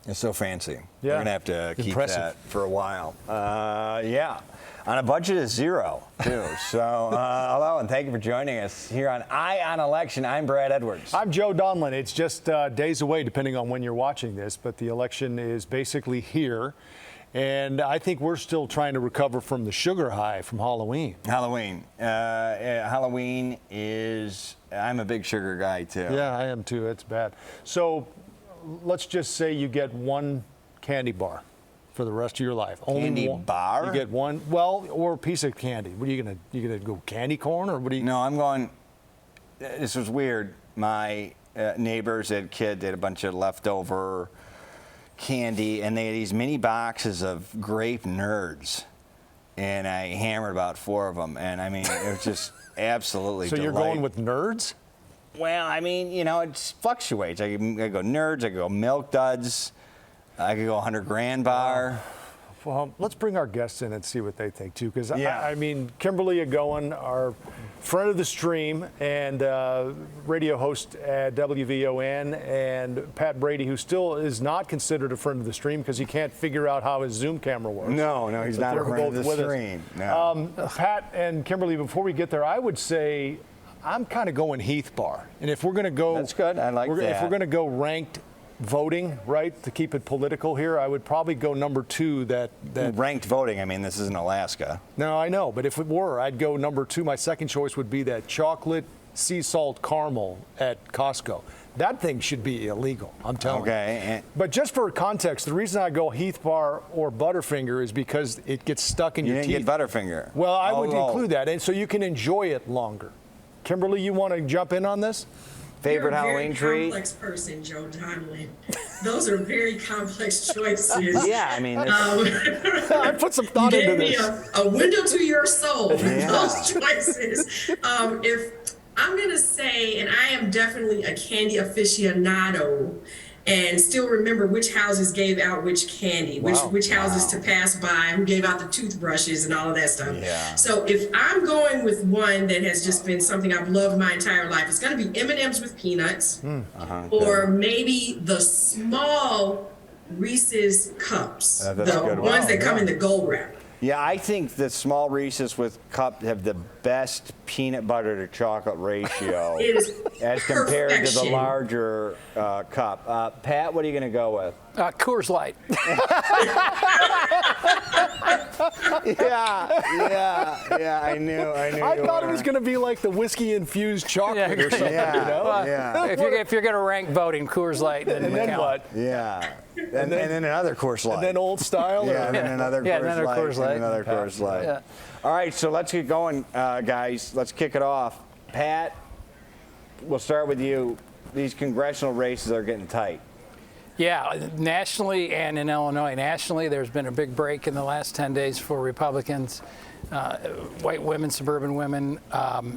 It's so fancy. Yeah. We're going to have to keep Impressive. that for a while. Yeah. On a budget of zero, too. So, hello, and thank you for joining us here on Eye on Election. I'm Brad Edwards. I'm Joe Donlon. It's just days away, depending on when you're watching this, but the election is basically here. And I think we're still trying to recover from the sugar high from Halloween. Halloween is, I'm a big sugar guy, too. Yeah, I am, too. It's bad. So let's just say you get one candy bar for the rest of your life. Candy bar? You get one, well, or a piece of candy. What are you gonna go candy corn, or what are you? No, I'm going, this was weird. My neighbors had kids, they had a bunch of leftover candy, and they had these mini boxes of grape nerds. And I hammered about 4 of them, and I mean, it was just absolutely So you're going with nerds? Well, I mean, you know, it fluctuates. I could go nerds, I could go milk duds, I could go 100 grand bar. Well, let's bring our guests in and see what they think, too, because Yeah. I mean, Kimberley Egonmwan, our friend of the stream and radio host at WVON, and Pat Brady, who still is not considered a friend of the stream because he can't figure out how his Zoom camera works. No, he's not a friend of the stream. No. Pat and Kimberley, before we get there, I would say I'm kind of going Heath Bar. And if we're going to go... That's good. I like that. If we're going to go ranked voting, right, to keep it political here, I would probably go number 2. That Ranked voting, I mean, this isn't Alaska. No, I know, but if it were, I'd go number 2. My second choice would be that chocolate sea salt caramel at Costco. That thing should be illegal, I'm telling you. Okay. But just for context, the reason I go Heath Bar or Butterfinger is because it gets stuck in your teeth. You didn't get Butterfinger. Well, I would include that, and so you can enjoy it longer. Kimberly, you want to jump in on this? Favorite You're a Halloween treat? very complex person, Joe Donlon. Those are very complex choices. Yeah, I mean, I put some thought into this. You gave me a window to your soul with those choices. If I'm going to say, and I am definitely a candy aficionado, and still remember which houses gave out which candy, which houses to pass by, who gave out the toothbrushes and all of that stuff. Yeah. So if I'm going with one that has just been something I've loved my entire life, it's going to be M&M's with peanuts, or maybe the small Reese's cups, the ones that come in the gold wrap. Yeah, I think the small Reese's with cup have the best peanut butter to chocolate ratio It is as compared to the perfection. larger cup. Pat, what are you going to go with? Coors Light. Yeah, I knew. I thought it was going to be like the whiskey-infused chocolate or something, Yeah. If you're going to rank voting, Coors Light, then And then McAllen. what? Yeah. And then another Coors Light. And then Old Style? Yeah, and then another Coors Light. And another Yeah. Coors Light. Yeah. All right, so let's get going, guys. Let's kick it off. Pat, we'll start with you. These congressional races are getting tight. Yeah, nationally and in Illinois. Nationally, there's been a big break in the last 10 days for Republicans, white women, suburban women, a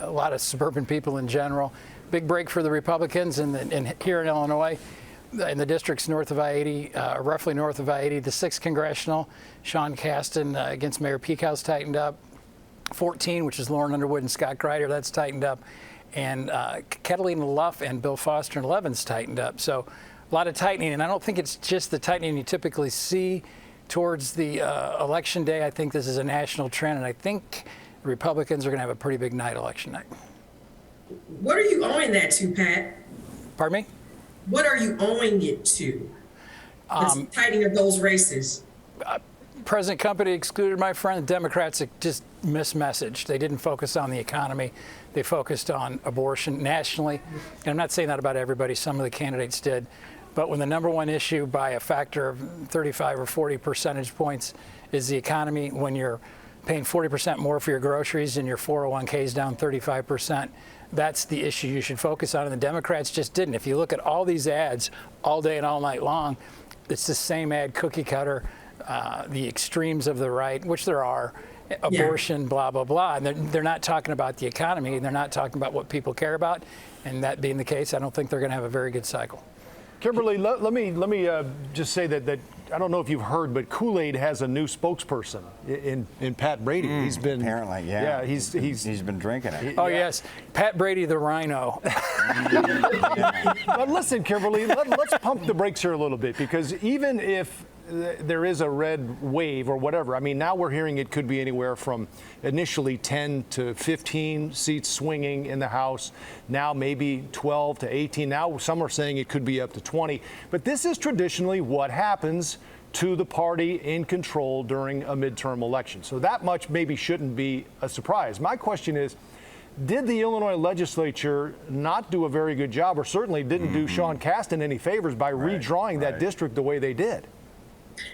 lot of suburban people in general. Big break for the Republicans, and here in Illinois, in the districts north of I-80, roughly north of I-80, the 6th congressional, Sean Casten against Mayor Peekhouse tightened up. 14, which is Lauren Underwood and Scott Greider, that's tightened up. And Catalina Luff and Bill Foster and Levin's tightened up. So a lot of tightening, and I don't think it's just the tightening you typically see towards the election day. I think this is a national trend, and I think the Republicans are going to have a pretty big night election night. What are you owing that to, Pat? Pardon me? What are you owing it to? The tightening of those races. President Company excluded my friend. The Democrats just mismessaged. They didn't focus on the economy. They focused on abortion nationally. And I'm not saying that about everybody. Some of the candidates did. But when the number one issue by a factor of 35 or 40 percentage points is the economy, when you're paying 40% more for your groceries and your 401k is down 35%, that's the issue you should focus on. And the Democrats just didn't. If you look at all these ads all day and all night long, it's the same ad, cookie cutter. The extremes of the right, which there are, abortion, blah, blah, blah. And they're not talking about the economy, and they're not talking about what people care about. And that being the case, I don't think they're going to have a very good cycle. Kimberley, let me just say that I don't know if you've heard, but Kool-Aid has a new spokesperson in Pat Brady. He's been Apparently, yeah. Yeah, he's been drinking it. Oh, yes. Pat Brady, the rhino. But listen, Kimberley, let's pump the brakes here a little bit, because even if there is a red wave or whatever, I mean, now we're hearing it could be anywhere from initially 10 to 15 seats swinging in the House, now maybe 12 to 18. Now some are saying it could be up to 20. But this is traditionally what happens to the party in control during a midterm election. So that much maybe shouldn't be a surprise. My question is, did the Illinois legislature not do a very good job, or certainly didn't do Sean Casten any favors by redrawing that district the way they did?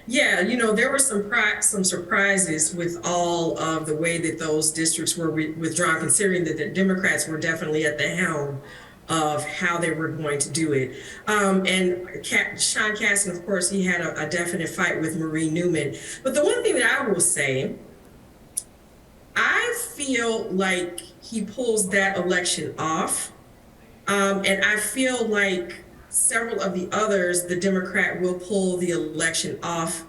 Yeah, there were some surprises with all of the way that those districts were withdrawn, considering that the Democrats were definitely at the helm of how they were going to do it. And Sean Casten, of course, he had a definite fight with Marie Newman. But the one thing that I will say, I feel like he pulls that election off. And I feel like several of the others, the Democrat will pull the election off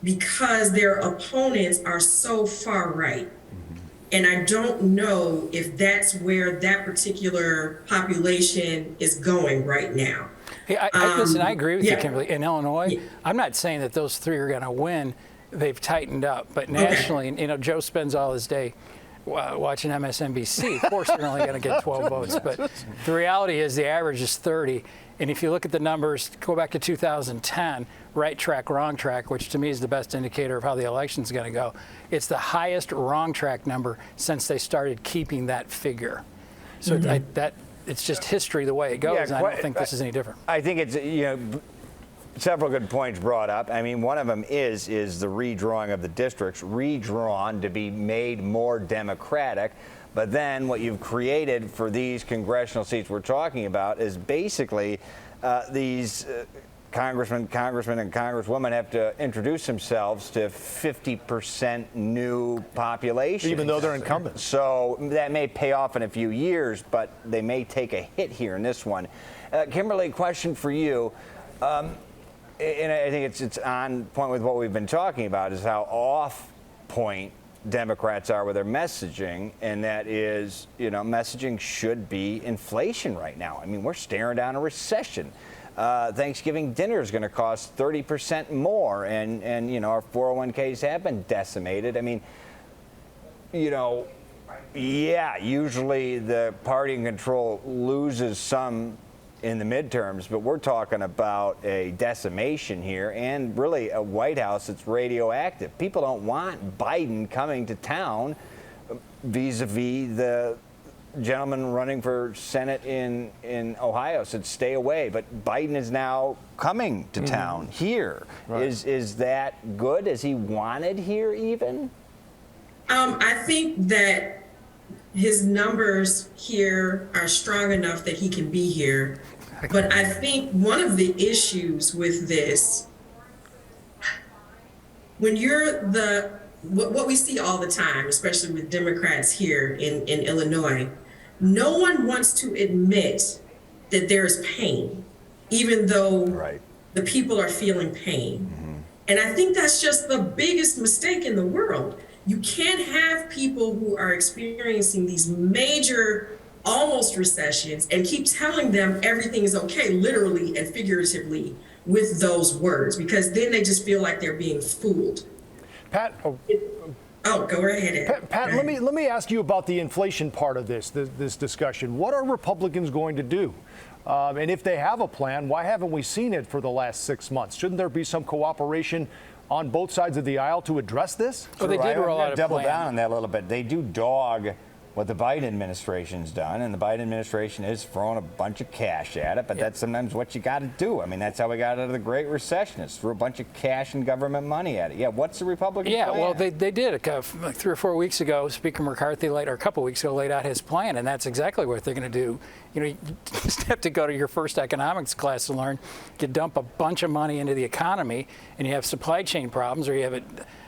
because their opponents are so far right. And I don't know if that's where that particular population is going right now. Hey, listen, I agree with you, Kimberly. In Illinois, I'm not saying that those three are going to win. They've tightened up. But nationally, Joe spends all his day watching MSNBC. Of course, they're only going to get 12 votes. But the reality is the average is 30. And if you look at the numbers, go back to 2010, right track, wrong track, which to me is the best indicator of how the election's going to go. It's the highest wrong track number since they started keeping that figure. So it's just history the way it goes. And I don't think this is any different. I think it's, several good points brought up. I mean, one of them is the redrawing of the districts, redrawn to be made more democratic. But then what you've created for these congressional seats we're talking about is basically these congressmen, and congresswomen have to introduce themselves to 50% new population. Even though they're incumbents. So that may pay off in a few years, but they may take a hit here in this one. Kimberley, question for you. And I think it's on point with what we've been talking about, is how off point Democrats are with their messaging, and that is, messaging should be inflation right now. I mean, we're staring down a recession. Thanksgiving dinner is going to cost 30% more, and our 401ks have been decimated. I mean, usually the party in control loses some in the midterms, but we're talking about a decimation here, and really a White House that's radioactive. People don't want Biden coming to town vis-a-vis the gentleman running for Senate in Ohio said stay away, but Biden is now coming to town here. Right. Is that good? Is he wanted here even? I think that his numbers here are strong enough that he can be here. But I think one of the issues with this, when you're what we see all the time, especially with Democrats here in Illinois, no one wants to admit that there's pain, even though the people are feeling pain. Mm-hmm. And I think that's just the biggest mistake in the world. You can't have people who are experiencing these major, almost recessions, and keep telling them everything is okay, literally and figuratively, with those words, because then they just feel like they're being fooled. Pat, go right ahead. Pat, let me ask you about the inflation part of this discussion. What are Republicans going to do? And if they have a plan, why haven't we seen it for the last 6 months? Shouldn't there be some cooperation on both sides of the aisle to address this? Well, they did roll out a double plan. down on that a little bit. They do dog what the Biden administration's done, and the Biden administration is throwing a bunch of cash at it, but that's sometimes what you got to do. I mean, that's how we got out of the Great Recession, is throw a bunch of cash and government money at it. Yeah, what's the Republican plan? Well, they did like 3 or 4 weeks ago. Speaker McCarthy or a couple weeks ago laid out his plan, and that's exactly what they're going to do. You just have to go to your first economics class to learn. You dump a bunch of money into the economy, and you have supply chain problems, or you have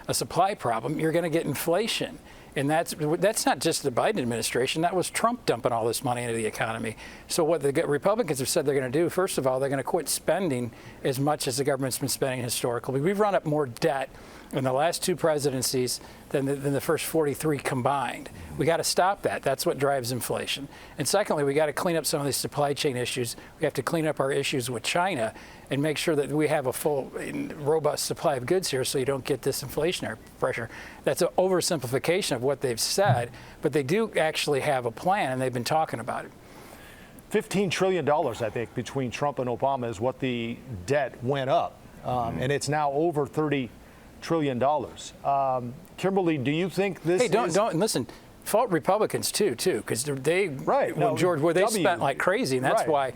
a supply problem, you're going to get inflation. And that's not just the Biden administration. That was Trump dumping all this money into the economy. So what the Republicans have said they're going to do, first of all, they're going to quit spending as much as the government's been spending historically. We've run up more debt in the last 2 presidencies than the first 43 combined. We got to stop that. That's what drives inflation. And secondly, we got to clean up some of these supply chain issues. We have to clean up our issues with China and make sure that we have a full and robust supply of goods here so you don't get this inflationary pressure. That's an oversimplification of what they've said, but they do actually have a plan, and they've been talking about it. $15 trillion, I think, between Trump and Obama is what the debt went up. And it's now over $30 trillion. Kimberley, do you think this don't listen. Fault Republicans too, because they right. When George Bush, they spent like crazy, and that's why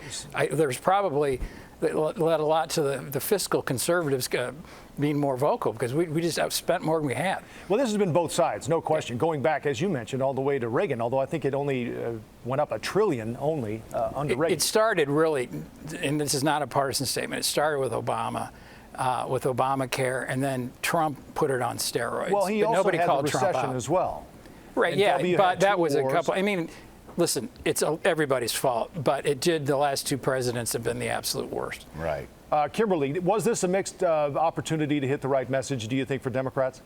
there's probably led a lot to the fiscal conservatives being more vocal, because we just outspent more than we had. Well, this has been both sides, no question. Going back, as you mentioned, all the way to Reagan, although I think it only went up $1 trillion only under Reagan. It started really, and this is not a partisan statement, it started with Obama. With Obamacare, and then Trump put it on steroids. Well, he also nobody had called the Trump recession out. as well. Right, and yeah, but that was wars. a couple. I mean, listen, it's everybody's fault, but the last 2 presidents have been the absolute worst. Right. Kimberley, was this a mixed opportunity to hit the right message, do you think, for Democrats?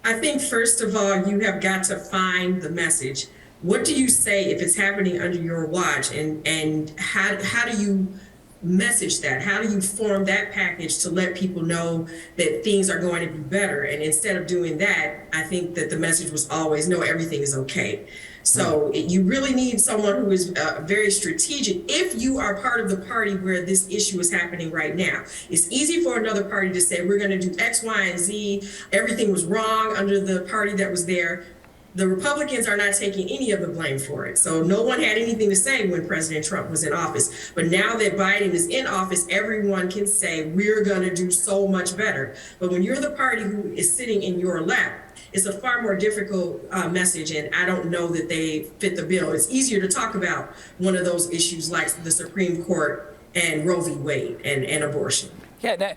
I think, first of all, you have got to find the message. What do you say if it's happening under your watch, and how do you message that? How do you form that package to let people know that things are going to be better? And instead of doing that, I think that the message was always, no, everything is okay. So you really need someone who is very strategic if you are part of the party where this issue is happening right now. It's easy for another party to say, we're going to do X, Y, and Z. Everything was wrong under the party that was there. The Republicans are not taking any of the blame for it. So no one had anything to say when President Trump was in office. But now that Biden is in office, everyone can say, we're going to do so much better. But when you're the party who is sitting in your lap, it's a far more difficult message, and I don't know that they fit the bill. It's easier to talk about one of those issues like the Supreme Court and Roe v. Wade and abortion. Yeah,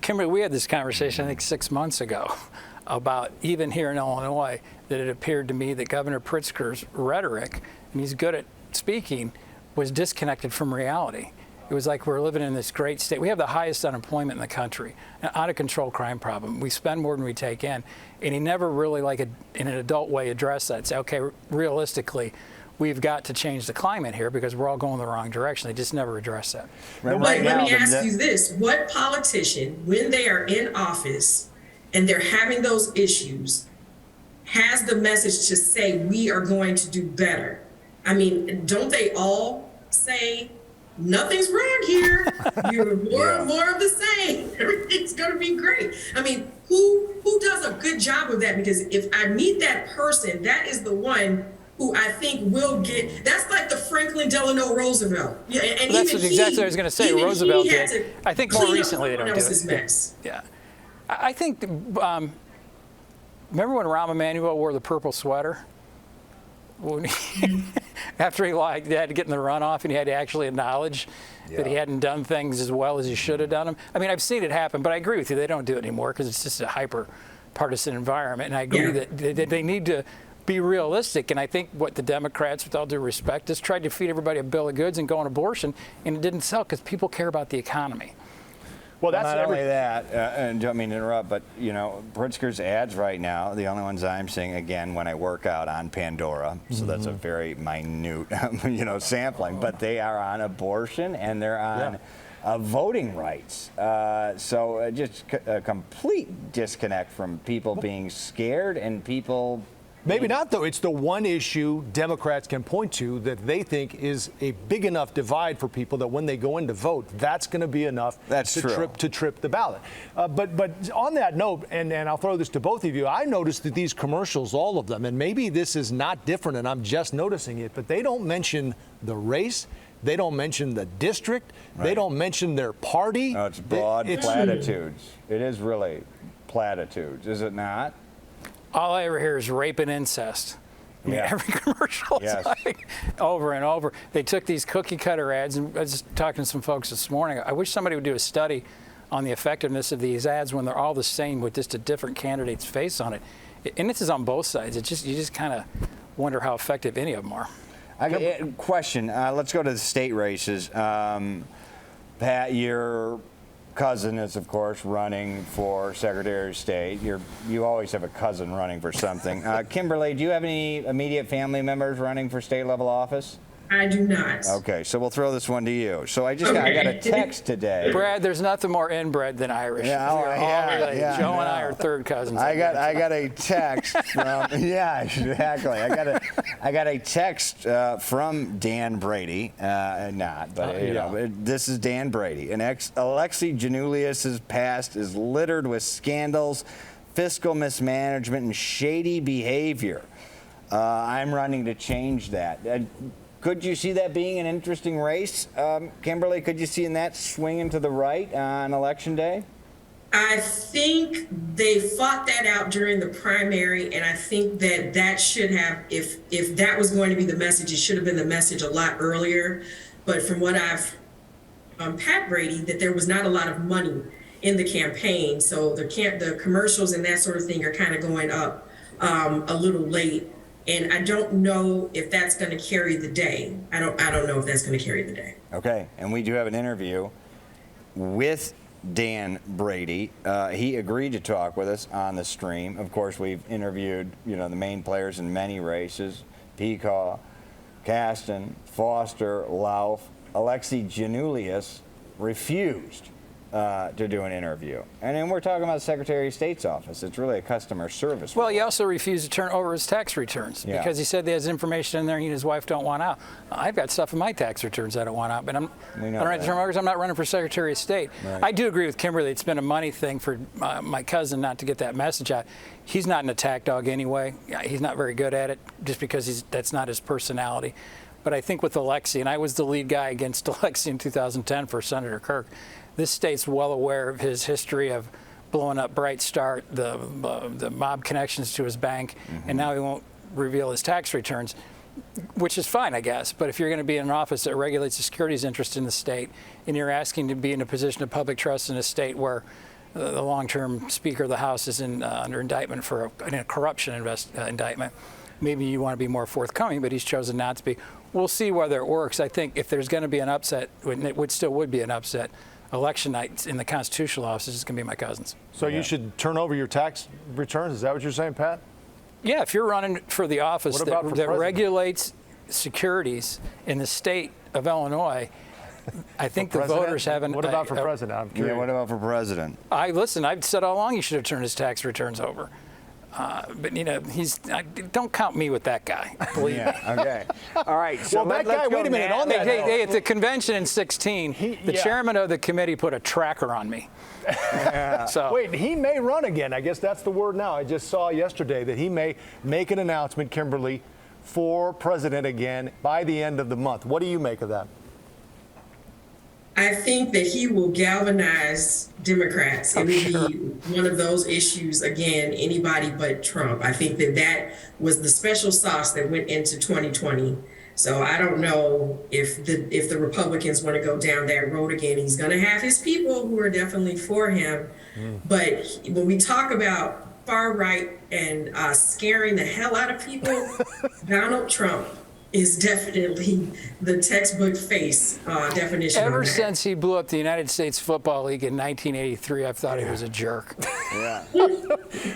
Kimberly, we had this conversation, I think, 6 months ago about, even here in Illinois, that it appeared to me that Governor Pritzker's rhetoric, and he's good at speaking, was disconnected from reality. It was like we're living in this great state. We have the highest unemployment in the country, an out-of-control crime problem. We spend more than we take in. And he never really, in an adult way, addressed that. Say, okay, realistically, we've got to change the climate here because we're all going the wrong direction. They just never addressed that. But let me ask you this. What politician, when they are in office and they're having those issues, has the message to say, we are going to do better? I mean, don't they all say, nothing's wrong here. You're more of the same. Everything's going to be great. I mean, who does a good job of that? Because if I meet that person, that is the one who I think will get. That's like the Franklin Delano Roosevelt. Yeah, and well, that's exactly what I was going to say. Roosevelt did. I think more recently they don't do it. Mess. Yeah, I think. Remember when Rahm Emanuel wore the purple sweater? After he had to get in the runoff and he had to actually acknowledge that he hadn't done things as well as he should have done them. I mean, I've seen it happen, but I agree with you. They don't do it anymore because it's just a hyper-partisan environment. And I agree that they need to be realistic. And I think what the Democrats, with all due respect, just tried to feed everybody a bill of goods and go on abortion, and it didn't sell because people care about the economy. Well, that's not only that, and don't mean to interrupt, but Pritzker's ads right now, the only ones I'm seeing, again, when I work out on Pandora, so that's a very minute, sampling, but they are on abortion and they're on voting rights. So just a complete disconnect from people being scared and people. Maybe not, though. It's the one issue Democrats can point to that they think is a big enough divide for people that when they go in to vote, that's going to be enough to trip the ballot. But on that note, and I'll throw this to both of you, I noticed that these commercials, all of them, and maybe this is not different and I'm just noticing it, but they don't mention the race. They don't mention the district. Right. They don't mention their party. No, it's broad platitudes. It is really platitudes, is it not? All I ever hear is rape and incest. I mean, every commercial is like over and over. They took these cookie cutter ads, and I was just talking to some folks this morning. I wish somebody would do a study on the effectiveness of these ads when they're all the same with just a different candidate's face on it. and this is on both sides. You just kind of wonder how effective any of them are. I got a question. Let's go to the state races. Pat, your cousin is, of course, running for Secretary of State. You always have a cousin running for something. Kimberley, do you have any immediate family members running for state-level office? I do not. Okay, so we'll throw this one to you. So I got a text today. Brad, there's nothing more inbred than Irish. Yeah, We're all related. Joe and I no. are third cousins. I got a text from exactly. I got a text from Dan Brady. This is Dan Brady. Alexei Janulius's past is littered with scandals, fiscal mismanagement, and shady behavior. I'm running to change that. Could you see that being an interesting race, Kimberley? Could you see that swinging to the right on Election Day? I think they fought that out during the primary, and I think that should have, if that was going to be the message, it should have been the message a lot earlier. But from what I've Pat Brady, that there was not a lot of money in the campaign, so the commercials and that sort of thing are kind of going up a little late. And I don't know if that's going to carry the day. I don't know if that's going to carry the day. Okay, and we do have an interview with Dan Brady. He agreed to talk with us on the stream. Of course, we've interviewed the main players in many races: Peacock, Caston, Foster, Lauf. Alexei Janulius refused to do an interview. And then we're talking about the Secretary of State's office. It's really a customer service. Well, he also refused to turn over his tax returns because he said there's information in there he and his wife don't want out. I've got stuff in my tax returns I don't want out, but I don't have to turn over because I'm not running for Secretary of State. Right. I do agree with Kimberley. It's been a money thing for my cousin not to get that message out. He's not an attack dog anyway. He's not very good at it just because that's not his personality. But I think with Alexei, and I was the lead guy against Alexei in 2010 for Senator Kirk, this state's well aware of his history of blowing up Bright Start, the mob connections to his bank, and now he won't reveal his tax returns, which is fine, I guess. But if you're going to be in an office that regulates the securities interest in the state, and you're asking to be in a position of public trust in a state where the long-term Speaker of the House is under indictment for a corruption indictment, maybe you want to be more forthcoming, but he's chosen not to be. We'll see whether it works. I think if there's going to be an upset, it would be an upset, election night in the constitutional office is going to be my cousin's. So you should turn over your tax returns? Is that what you're saying, Pat? Yeah, if you're running for the office that regulates securities in the state of Illinois, I think the voters haven't. What about for president? I'm curious. Yeah, what about for president? I've said all along he should have turned his tax returns over. But don't count me with that guy. Believe me. Okay. All right. So Well, that guy. Wait a minute. On that. Hey, at the convention in 2016, the chairman of the committee put a tracker on me. So Wait, he may run again. I guess that's the word now. I just saw yesterday that he may make an announcement, Kimberley, for president again by the end of the month. What do you make of that? I think that he will galvanize Democrats. It will be one of those issues, again, anybody but Trump. I think that was the special sauce that went into 2020. So I don't know if the Republicans want to go down that road again. He's going to have his people who are definitely for him. But when we talk about far right and scaring the hell out of people, Donald Trump is definitely the textbook face definition. Ever since he blew up the United States Football League in 1983, I've thought he was a jerk. Yeah.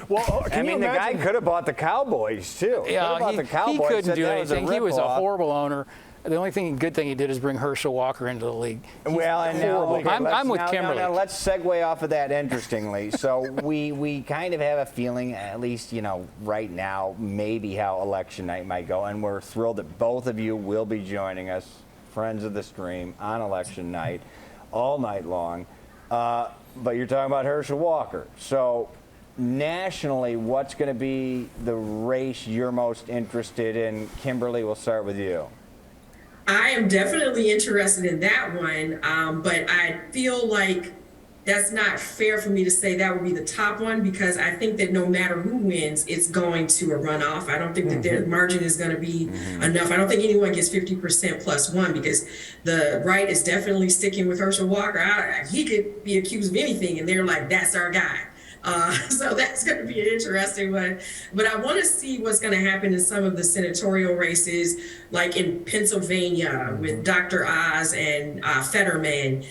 Well, The guy could have bought the Cowboys too. Yeah, he couldn't do anything. He was a horrible owner. The only good thing he did is bring Herschel Walker into the league. Well, and now, I'm with Kimberley. Now, let's segue off of that interestingly. So we kind of have a feeling, at least right now, maybe how election night might go, and we're thrilled that both of you will be joining us, friends of the stream, on election night, all night long. But you're talking about Herschel Walker. So nationally, what's going to be the race you're most interested in? Kimberley, we'll start with you. I am definitely interested in that one, but I feel like that's not fair for me to say that would be the top one, because I think that no matter who wins, it's going to a runoff. I don't think that their margin is going to be enough. I don't think anyone gets 50% plus one, because the right is definitely sticking with Herschel Walker. He could be accused of anything, and they're like, that's our guy. So that's going to be an interesting one. But I want to see what's going to happen in some of the senatorial races, like in Pennsylvania with Dr. Oz and Fetterman,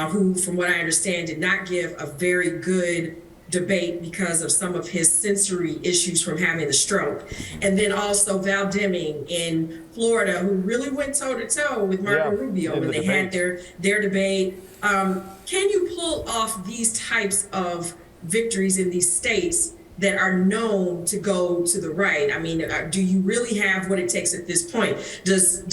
who, from what I understand, did not give a very good debate because of some of his sensory issues from having the stroke. And then also Val Deming in Florida, who really went toe to toe with Marco Rubio when they had their debate. Can you pull off these types of victories in these states that are known to go to the right? I mean, do you really have what it takes at this point? Does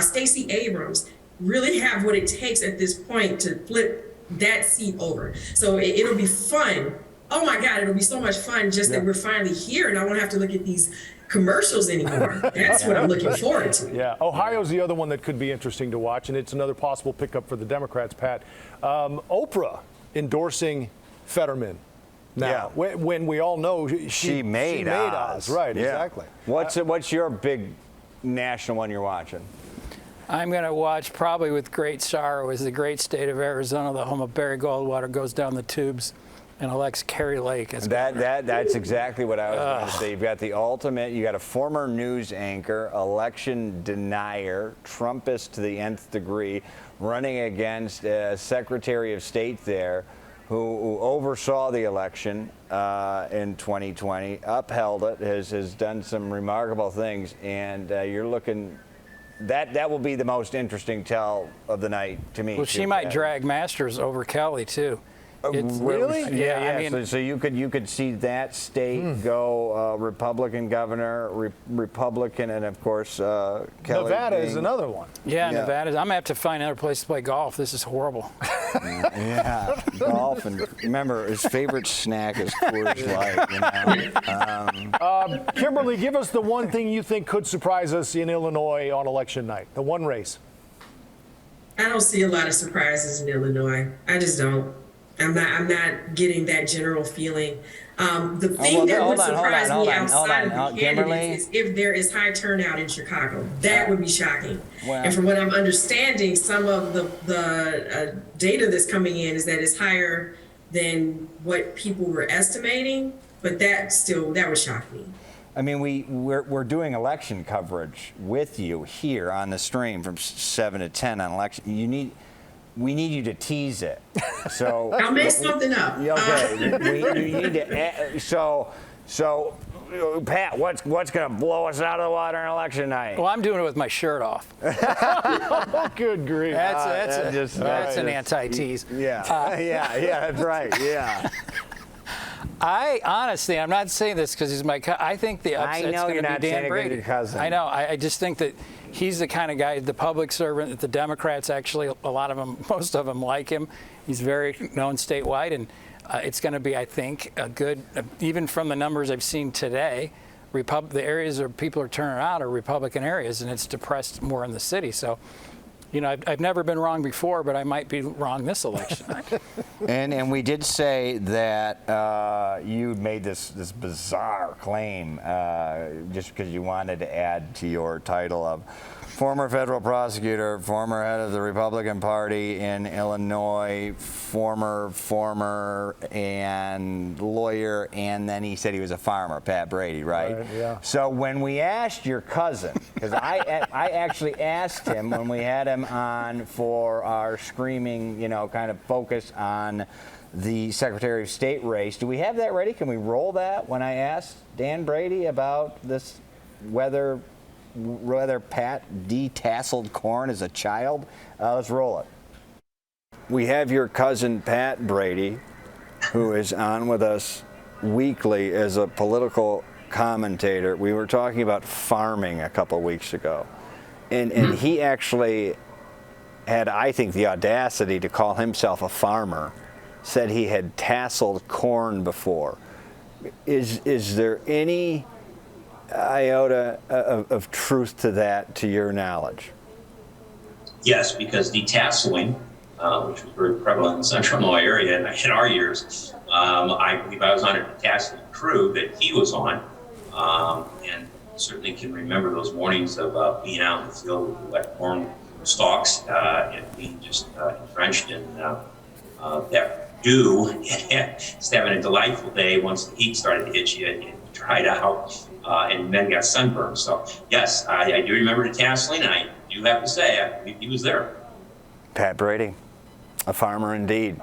Stacey Abrams really have what it takes at this point to flip that seat over? So it'll be fun. Oh my God, it'll be so much fun just that we're finally here and I won't have to look at these commercials anymore. That's what I'm looking forward to. Yeah, Ohio's the other one that could be interesting to watch, and it's another possible pickup for the Democrats, Pat. Oprah endorsing Fetterman now, when we all know she made Oz. Right, exactly. What's your big national one you're watching? I'm going to watch, probably with great sorrow, as the great state of Arizona, the home of Barry Goldwater, goes down the tubes and elects Kerry Lake as governor. That's exactly what I was going to say. You've got the ultimate. You got a former news anchor, election denier, Trumpist to the nth degree, running against a Secretary of State there who oversaw the election in 2020, upheld it, has done some remarkable things, and you're looking. That will be the most interesting tell of the night to me. Well, she might drag Masters over Kelly too. Really? Yeah. I mean, so you could see that state go Republican governor, Republican, and of course Kelly. Nevada is another one. Yeah, Nevada. I'm gonna have to find another place to play golf. This is horrible. Yeah, golf, and remember his favorite snack is Coors Light. Kimberley, give us the one thing you think could surprise us in Illinois on election night. The one race. I don't see a lot of surprises in Illinois. I just don't. I'm not getting that general feeling. The thing that would surprise me outside of the candidates is if there is high turnout in Chicago. That would be shocking. Wow. And from what I'm understanding, some of the data that's coming in is that it's higher than what people were estimating, but that would shock me. I mean, we're doing election coverage with you here on the stream from 7 to 10 on election. We need you to tease it. So I'll make something up. Okay. You need to. So Pat, what's going to blow us out of the water on election night? Well, I'm doing it with my shirt off. Oh, good grief. That's an anti-tease. Yeah. That's right. Yeah. Honestly, I'm not saying this because he's my cousin. I think the upset's going to be Dan Brady. Your cousin. I know. I just think that he's the kind of guy, the public servant, that the Democrats actually, most of them like him. He's very known statewide, and it's going to be, I think, a good, even from the numbers I've seen today, the areas where people are turning out are Republican areas, and it's depressed more in the city. So, you know, I've never been wrong before, but I might be wrong this election. And we did say that you made this bizarre claim just because you wanted to add to your title of former federal prosecutor, former head of the Republican Party in Illinois, former and lawyer, and then he said he was a farmer, Pat Brady, right? Yeah. So when we asked your cousin, because I actually asked him when we had him on for our screaming, kind of focus on the Secretary of State race. Do we have that ready? Can we roll that when I asked Dan Brady about this, whether Pat detasseled corn as a child? Let's roll it. We have your cousin Pat Brady, who is on with us weekly as a political commentator. We were talking about farming a couple weeks ago, and he actually had, I think, the audacity to call himself a farmer. Said he had tasseled corn before. Is there any iota of truth to that, to your knowledge? Yes, because detasseling, which was very prevalent in the Central Illinois area in our years, I believe I was on a detasseling crew that he was on, and certainly can remember those mornings of being out in the field with wet corn stalks and being just entrenched in that do just having a delightful day once the heat started to hit you and dried out, and then got sunburned. So yes, I do remember the tasseling, and I do have to say he was there. Pat Brady, a farmer indeed.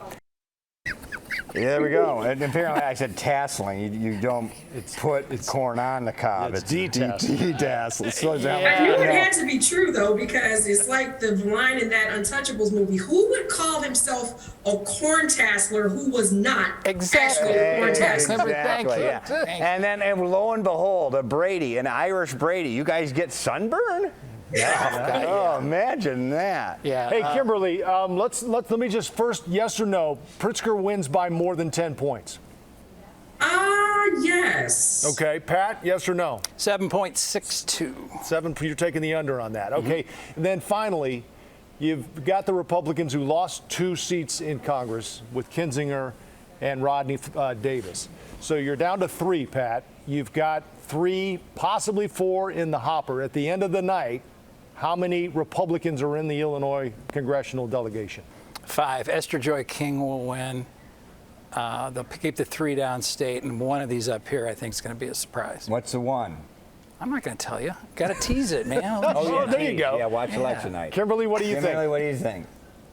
There we go. And apparently I said tasseling. You don't put corn on the cob. It's detasseling. Detasseling. I knew it had to be true, though, because it's like the line in that Untouchables movie. Who would call himself a corn tasseler who was not actually a corn tasseler? Thank you. Yeah. And lo and behold, a Brady, an Irish Brady. You guys get sunburn? Yeah. Oh, imagine that. Yeah. Hey, Kimberly, let me just first, yes or no, Pritzker wins by more than 10 points. Yes. Okay, Pat, yes or no? 7.62. 7, you're taking the under on that. Okay, and then finally, you've got the Republicans who lost 2 seats in Congress with Kinzinger and Rodney Davis. So you're down to 3, Pat. You've got 3, possibly 4 in the hopper. At the end of the night, how many Republicans are in the Illinois congressional delegation? 5. Esther Joy King will win. They'll keep the 3 downstate, and one of these up here I think is going to be a surprise. What's the one? I'm not going to tell you. Got to tease it, man. Oh, there you go. Yeah, watch election night. Kimberly, what do you Kimberly, think? what do you think?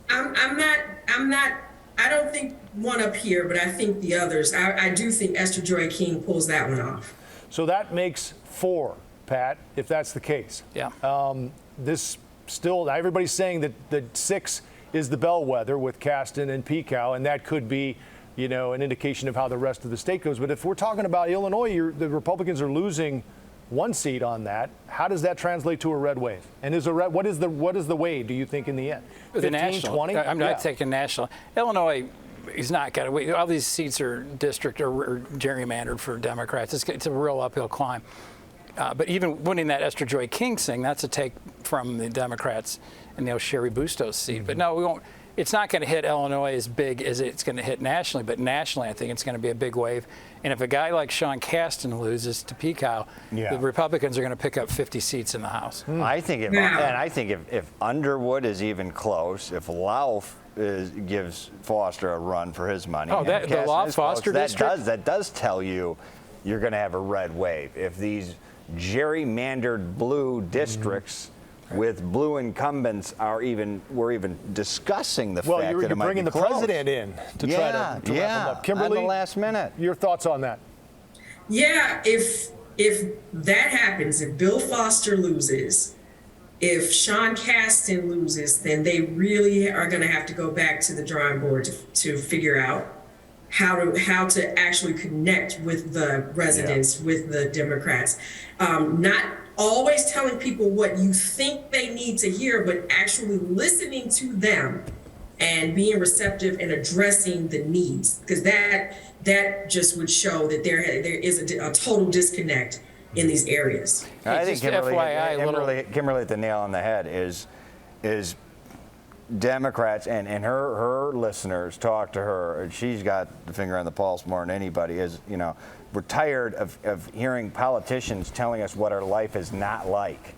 I'm not, I don't think one up here, but I think the others. I do think Esther Joy King pulls that one off. So that makes 4, Pat, if that's the case. Yeah. This still, everybody's saying that the 6 is the bellwether with Caston and Pekow, and that could be, an indication of how the rest of the state goes. But if we're talking about Illinois, the Republicans are losing 1 seat on that. How does that translate to a red wave? And what is the wave, do you think, in the end? The 15, national. 20? I'm not taking national. Illinois is not going to. All these seats are district or gerrymandered for Democrats. It's a real uphill climb. But even winning that Esther Joy King thing, that's a take from the Democrats and Sherry Bustos seat. But no, we won't. It's not going to hit Illinois as big as it's going to hit nationally. But nationally, I think it's going to be a big wave. And if a guy like Sean Caston loses to Pekow, the Republicans are going to pick up 50 seats in the House. I think if Underwood is even close, if Lauf gives Foster a run for his money. Oh, the Lauf-Foster district? That does tell you you're going to have a red wave. If these gerrymandered blue districts with blue incumbents we're even discussing the fact that you're it might bringing be the close. president in to try to wrap them up. Kimberly, on the last minute. Your thoughts on that? Yeah, if that happens, if Bill Foster loses, if Sean Caston loses, then they really are going to have to go back to the drawing board to figure out how to actually connect with the residents, with the Democrats. Not always telling people what you think they need to hear, but actually listening to them and being receptive and addressing the needs, because that just would show that there is a total disconnect in these areas. I think Kimberly FYI, hit the nail on the head is Democrats and her listeners talk to her, and she's got the finger on the pulse more than anybody. We're tired of hearing politicians telling us what our life is not like.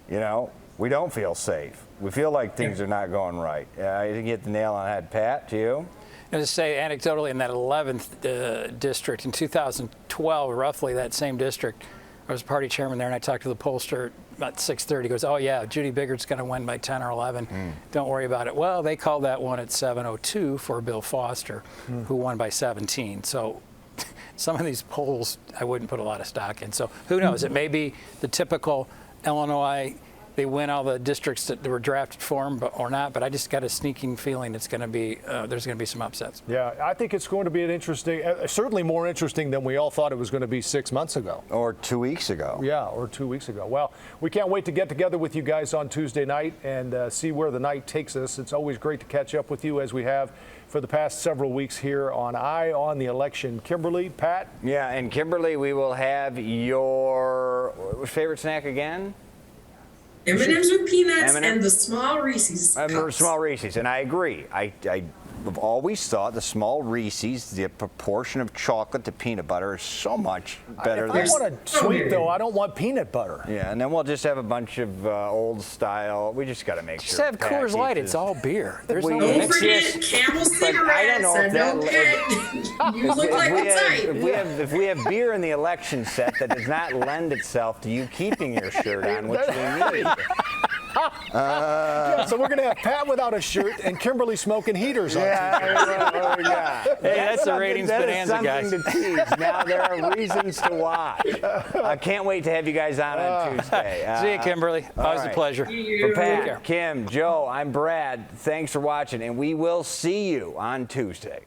We don't feel safe. We feel like things are not going right. I think you hit the nail on the head. Pat, to you? And to say anecdotally, in that 11th district in 2012, roughly that same district, I was party chairman there, and I talked to the pollster about 6:30. He goes, "Oh yeah, Judy Biggart's going to win by 10 or 11. Don't worry about it." Well, they called that one at 7:02 for Bill Foster, who won by 17. So some of these polls I wouldn't put a lot of stock in. So who knows? It may be the typical Illinois. They win all the districts that were drafted for them, or not. But I just got a sneaking feeling it's going to be there's going to be some upsets. Yeah, I think it's going to be an interesting, certainly more interesting than we all thought it was going to be 6 months ago. Or 2 weeks ago. Yeah, or 2 weeks ago. Well, we can't wait to get together with you guys on Tuesday night and see where the night takes us. It's always great to catch up with you, as we have for the past several weeks here on Eye on the Election. Kimberly, Pat? Yeah, and Kimberly, we will have your favorite snack again? M&M's with peanuts and the small Reese's cups. Small Reese's, and I agree. I've always thought the small Reese's, the proportion of chocolate to peanut butter is so much better. If I want a sweet, though, I don't want peanut butter. Yeah, and then we'll just have a bunch of old style. We just got to make Just sure. have Coors Light. It's all beer. There's no Don't mix. forget Camel I don't cigarettes. know if And that- don't forget, you look like a type. If we have beer in the election set, that does not lend itself to you keeping your shirt on, which we need. Yeah, so we're going to have Pat without a shirt and Kimberley smoking heaters on Tuesday. Yeah. Hey, that's the ratings bonanza, guys. That is something to tease. Now there are reasons to watch. I can't wait to have you guys on Tuesday. See you, Kimberly. Always a right. pleasure. For Pat, Kim, Joe, I'm Brad. Thanks for watching, and we will see you on Tuesday.